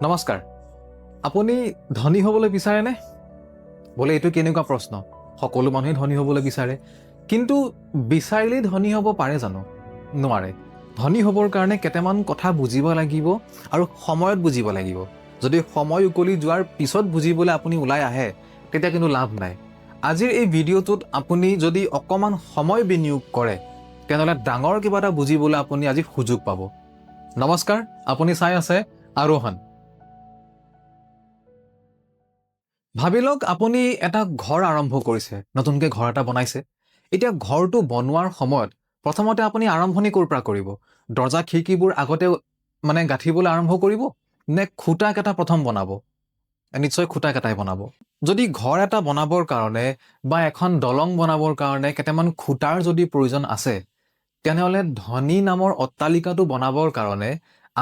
নমস্কাৰ। আপুনি ধনী হ'বলৈ বিচাৰেনে? বোলে এইটো কেনেকুৱা প্ৰশ্ন? সকলো মানুহে ধনী হ'বলৈ বিচাৰে, কিন্তু বিচাৰিলেই ধনী হ'ব পাৰে জানো? নোৱাৰে। ধনী হ'বৰ কাৰণে কেইটামান কথা বুজিব লাগিব আৰু সময়ত বুজিব লাগিব। যদি সময় উকলি যোৱাৰ পিছত বুজিবলৈ আপুনি ওলাই আহে, তেতিয়া কিন্তু লাভ নাই। আজিৰ এই ভিডিঅ'টোত আপুনি যদি অকণমান সময় বিনিয়োগ কৰে, তেনেহ'লে ডাঙৰ কিবা এটা বুজিবলৈ আপুনি আজি সুযোগ পাব। নমস্কাৰ, আপুনি চাই আছে আৰোহণ। ভাবি লওক আপুনি এটা ঘৰ আৰম্ভ কৰিছে, নতুনকৈ ঘৰ এটা বনাইছে। এতিয়া ঘৰটো বনোৱাৰ সময়ত প্ৰথমতে আপুনি আৰম্ভণি ক'ৰ পৰা কৰিব? দৰ্জা খিৰিকীবোৰ আগতে গাঁঠিবলৈ আৰম্ভ কৰিব নে খুঁটা কেইটা প্ৰথম বনাব? নিশ্চয় খুঁটা কেইটাই বনাব। যদি ঘৰ এটা বনাবৰ কাৰণে বা এখন দলং বনাবৰ কাৰণে কেইটামান খুঁটাৰ যদি প্ৰয়োজন আছে, তেনেহ'লে ধনী নামৰ অট্টালিকাটো বনাবৰ কাৰণে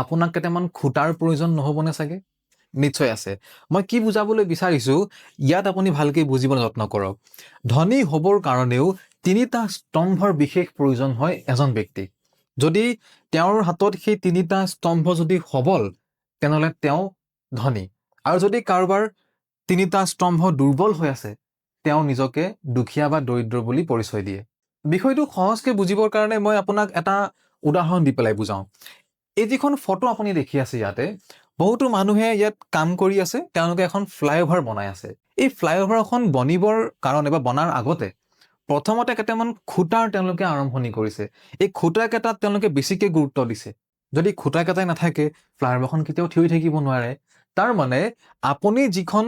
আপোনাক কেইটামান খুঁটাৰ প্ৰয়োজন নহ'বনে চাগে? নিশ্চয় আছে। মই কি বুজাবলৈ বিচাৰিছোঁ, ইয়াত আপুনি ভালকৈ বুজিবলৈ যত্ন কৰক। ধনী হ'বৰ কাৰণেও তিনিটা স্তম্ভৰ বিশেষ প্ৰয়োজন হয় এজন ব্যক্তিক। যদি তেওঁৰ হাতত সেই তিনিটা স্তম্ভ যদি সবল, তেনেহ'লে তেওঁ ধনী। আৰু যদি কাৰোবাৰ তিনিটা স্তম্ভ দুৰ্বল হৈ আছে, তেওঁ নিজকে দুখীয়া বা দৰিদ্ৰ বুলি পৰিচয় দিয়ে। বিষয়টো সহজকৈ বুজিবৰ কাৰণে মই আপোনাক এটা উদাহৰণ দি পেলাই বুজাওঁ। এই যিখন ফটো আপুনি দেখি আছে ইয়াতে, বহুতো মানুহে ইয়াত কাম কৰি আছে, তেওঁলোকে এখন ফ্লাইঅভাৰ বনাই আছে। এই ফ্লাইঅভাৰখন বনিবৰ কাৰণে বা বনাৰ আগতে প্ৰথমতে কেইটামান খুঁটাৰ তেওঁলোকে আৰম্ভণি কৰিছে। এই খুঁটা কেইটাত তেওঁলোকে বেছিকৈ গুৰুত্ব দিছে। যদি খুঁটা কেইটাই নাথাকে, ফ্লাইঅভাৰখন কেতিয়াও থিয় হৈ থাকিব নোৱাৰে। তাৰ মানে আপুনি যিখন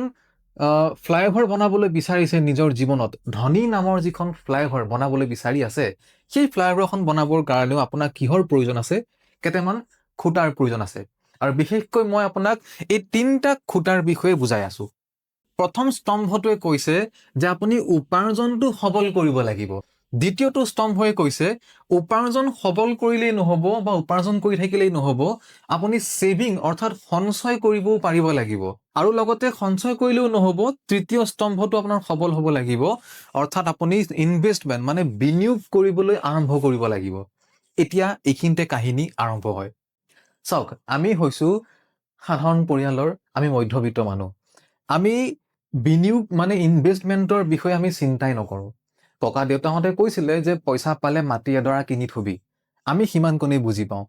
ফ্লাইঅভাৰ বনাবলৈ বিচাৰিছে নিজৰ জীৱনত, ধনী নামৰ যিখন ফ্লাইঅভাৰ বনাবলৈ বিচাৰি আছে, সেই ফ্লাইঅভাৰখন বনাবৰ কাৰণেও আপোনাক কিহৰ প্ৰয়োজন আছে? কেইটামান খুঁটাৰ প্ৰয়োজন আছে। আৰু বিশেষকৈ মই আপোনাক এই তিনিটা খুঁটাৰ বিষয়ে বুজাই আছোঁ। প্ৰথম স্তম্ভটোৱে কৈছে যে আপুনি উপাৰ্জনটো সবল কৰিব লাগিব। দ্বিতীয়টো স্তম্ভই কৈছে উপাৰ্জন সবল কৰিলেই নহ'ব বা উপাৰ্জন কৰি থাকিলেই নহ'ব, আপুনি ছেভিং অৰ্থাৎ সঞ্চয় কৰিবও পাৰিব লাগিব। আৰু লগতে সঞ্চয় কৰিলেও নহ'ব, তৃতীয় স্তম্ভটো আপোনাৰ সবল হ'ব লাগিব, অৰ্থাৎ আপুনি ইনভেষ্টমেণ্ট বিনিয়োগ কৰিবলৈ আৰম্ভ কৰিব লাগিব। এতিয়া এইখিনিতে কাহিনী আৰম্ভ হয়। চাওক, আমি হৈছোঁ সাধাৰণ পৰিয়ালৰ, আমি মধ্যবিত্ত মানুহ। আমি বিনিয়োগ ইনভেষ্টমেণ্টৰ বিষয়ে আমি চিন্তাই নকৰোঁ। ককা দেউতাহঁতে কৈছিলে যে পইচা পালে মাটি এডৰা কিনি থবি। আমি সিমানকণেই বুজি পাওঁ।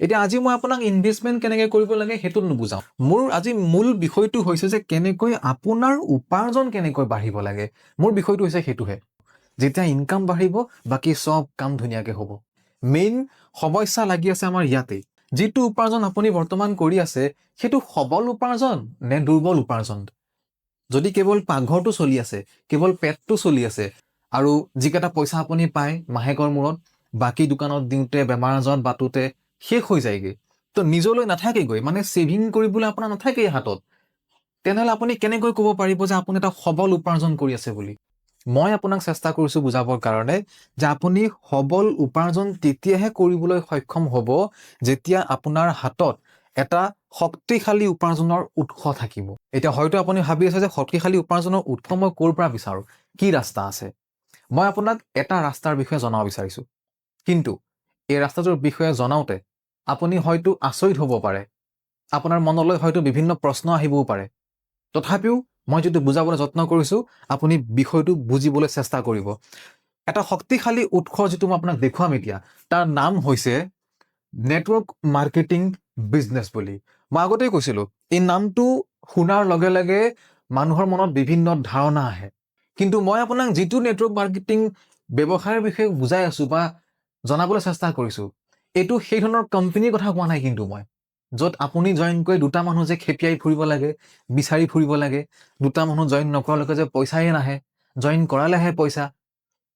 এতিয়া আজি মই আপোনাক ইনভেষ্টমেণ্ট কেনেকৈ কৰিব লাগে সেইটো নুবুজাওঁ। মোৰ আজি মূল বিষয়টো হৈছে যে কেনেকৈ আপোনাৰ উপাৰ্জন কেনেকৈ বাঢ়িব লাগে। মোৰ বিষয়টো হৈছে সেইটোহে। যেতিয়া ইনকাম বাঢ়িব, বাকী চব কাম ধুনীয়াকৈ হ'ব। মেইন সমস্যা লাগি আছে আমাৰ ইয়াতেই। যিটো উপাৰ্জন আপুনি বৰ্তমান কৰি আছে, সেইটো সবল উপাৰ্জন নে দুৰ্বল উপাৰ্জন? যদি কেৱল পাকঘৰটো চলি আছে, কেৱল পেটটো চলি আছে, আৰু যিকেইটা পইচা আপুনি পায় মাহেকৰ মূৰত, বাকী দোকানত দিওঁতে, বেমাৰ আজাৰত বাটোতে শেষ হৈ যায়গৈ, তো নিজলৈ নাথাকেগৈ, ছেভিং কৰিবলৈ আপোনাৰ নাথাকেই হাতত, তেনেহ'লে আপুনি কেনেকৈ ক'ব পাৰিব যে আপুনি এটা সবল উপাৰ্জন কৰি আছে বুলি? মই আপোনাক চেষ্টা কৰিছোঁ বুজাবৰ কাৰণে যে আপুনি সবল উপাৰ্জন তেতিয়াহে কৰিবলৈ সক্ষম হ'ব যেতিয়া আপোনাৰ হাতত এটা শক্তিশালী উপাৰ্জনৰ উৎস থাকিব। এতিয়া হয়তো আপুনি ভাবি আছে যে শক্তিশালী উপাৰ্জনৰ উৎস মই ক'ৰ পৰা বিচাৰোঁ, কি ৰাস্তা আছে? মই আপোনাক এটা ৰাস্তাৰ বিষয়ে জনাব বিচাৰিছোঁ, কিন্তু এই ৰাস্তাটোৰ বিষয়ে জনাওঁতে আপুনি হয়তো আচৰিত হ'ব পাৰে, আপোনাৰ মনলৈ হয়তো বিভিন্ন প্ৰশ্ন আহিবও পাৰে। তথাপিও মই যিটো বুজাবলৈ যত্ন কৰিছোঁ, আপুনি বিষয়টো বুজিবলৈ চেষ্টা কৰিব। এটা শক্তিশালী উৎস যিটো মই আপোনাক দেখুৱাম এতিয়া, তাৰ নাম হৈছে নেটৱৰ্ক মাৰ্কেটিং বিজনেছ বুলি। মই আগতেই কৈছিলোঁ, এই নামটো শুনাৰ লগে লগে মানুহৰ মনত বিভিন্ন ধাৰণা আহে। কিন্তু মই আপোনাক যিটো নেটৱৰ্ক মাৰ্কেটিং ব্যৱসায়ৰ বিষয়ে বুজাই আছোঁ বা জনাবলৈ চেষ্টা কৰিছোঁ, এইটো সেই ধৰণৰ কোম্পানীৰ কথা কোৱা নাই। কিন্তু মই য'ত আপুনি জইন কৰি দুটা মানুহ যে খেপিয়াই ফুৰিব লাগে, বিচাৰি ফুৰিব লাগে, দুটা মানুহ জইন নকৰালৈকে যে পইচাই নাহে, জইন কৰালেহে পইচা,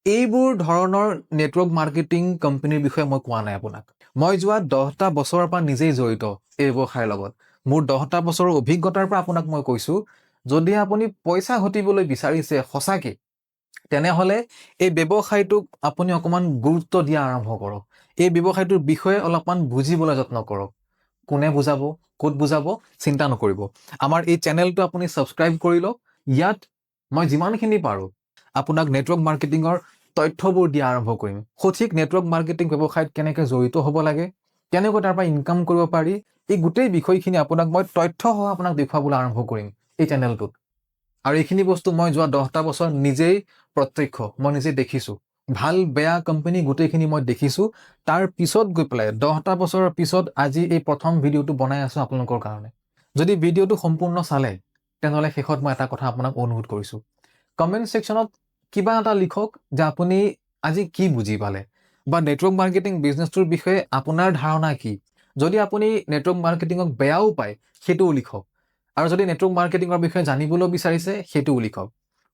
এইবোৰ ধৰণৰ নেটৱৰ্ক মাৰ্কেটিং কোম্পানীৰ বিষয়ে মই কোৱা নাই আপোনাক। মই যোৱা 10টা বছৰৰ পৰা নিজেই জড়িত এই ব্যৱসায়ৰ লগত। মোৰ 10টা বছৰৰ অভিজ্ঞতাৰ পৰা আপোনাক মই কৈছোঁ, যদি আপুনি পইচা ঘটিবলৈ বিচাৰিছে সঁচাকৈ, তেনেহ'লে এই ব্যৱসায়টোক আপুনি অকণমান গুৰুত্ব দিয়া আৰম্ভ কৰক। এই ব্যৱসায়টোৰ বিষয়ে অলপমান বুজিবলৈ যত্ন কৰক। কোনে বুজাব, ক'ত বুজাব, চিন্তা নকৰিব। আমাৰ এই চেনেলটো আপুনি ছাবস্ক্ৰাইব কৰি লওক। ইয়াত মই যিমানখিনি পাৰোঁ আপোনাক নেটৱৰ্ক মাৰ্কেটিঙৰ তথ্যবোৰ দিয়া আৰম্ভ কৰিম। সঠিক নেটৱৰ্ক মাৰ্কেটিং ব্যৱসায়ত কেনেকৈ জড়িত হ'ব লাগে, কেনেকৈ তাৰ পৰা ইনকাম কৰিব পাৰি, এই গোটেই বিষয়খিনি আপোনাক মই তথ্যসহ আপোনাক দেখুৱাবলৈ আৰম্ভ কৰিম এই চেনেলটোত। আৰু এইখিনি বস্তু মই যোৱা 10টা বছৰ নিজেই প্ৰত্যক্ষ, মই নিজে দেখিছোঁ। ভাল বেয়া কোম্পানী গোটেইখিনি মই দেখিছোঁ। তাৰ পিছত গৈ পেলাই 10টা বছৰৰ পিছত আজি এই প্ৰথম ভিডিঅ'টো বনাই আছোঁ আপোনালোকৰ কাৰণে। যদি ভিডিঅ'টো সম্পূৰ্ণ চালে তেনেহ'লে শেষত মই এটা কথা আপোনাক অনুৰোধ কৰিছোঁ, কমেণ্ট ছেকশ্যনত কিবা এটা লিখক যে আপুনি আজি কি বুজি পালে, বা নেটৱৰ্ক মাৰ্কেটিং বিজনেছটোৰ বিষয়ে আপোনাৰ ধাৰণা কি। যদি আপুনি নেটৱৰ্ক মাৰ্কেটিঙক বেয়াও পায় সেইটোও লিখক, আৰু যদি নেটৱৰ্ক মাৰ্কেটিঙৰ বিষয়ে জানিবলৈ বিচাৰিছে সেইটোও লিখক।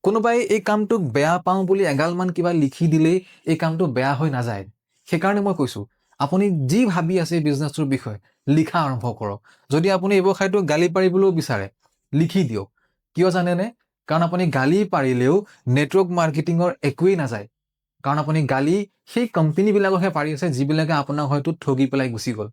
কোনোবাই এই কামটোক বেয়া পাওঁ বুলি এগালমান কিবা লিখি দিলেই এই কামটো বেয়া হৈ নাযায়। সেইকাৰণে মই কৈছোঁ, আপুনি যি ভাবি আছে এই বিজনেছটোৰ বিষয়ে লিখা আৰম্ভ কৰক। যদি আপুনি এই ব্যৱসায়টোক গালি পাৰিবলৈও বিচাৰে লিখি দিয়ক। কিয় জানেনে? কাৰণ আপুনি গালি পাৰিলেও নেটৱৰ্ক মাৰ্কেটিঙৰ একোৱেই নাযায়। কাৰণ আপুনি গালি সেই কোম্পানীবিলাককহে পাৰি আছে যিবিলাকে আপোনাক হয়তো ঠগি পেলাই গুচি গ'ল।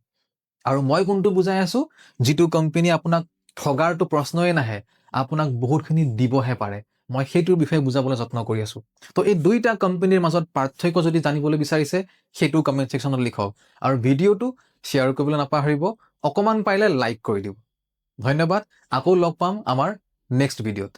আৰু মই কোনটো বুজাই আছোঁ, যিটো কোম্পানী আপোনাক ঠগাৰটো প্ৰশ্নই নাহে, আপোনাক বহুতখিনি দিবহে পাৰে, মই সেইটোৰ বিষয়ে বুজাবলৈ যত্ন কৰি আছোঁ। তো এই দুইটা কোম্পানীৰ মাজত পাৰ্থক্য যদি জানিবলৈ বিচাৰিছে সেইটো কমেণ্ট ছেকশ্যনত লিখক, আৰু ভিডিঅ'টো শ্বেয়াৰ কৰিবলৈ নাপাহৰিব, অকণমান পাৰিলে লাইক কৰি দিব। ধন্যবাদ। আকৌ লগ পাম আমাৰ নেক্সট ভিডিঅ'ত।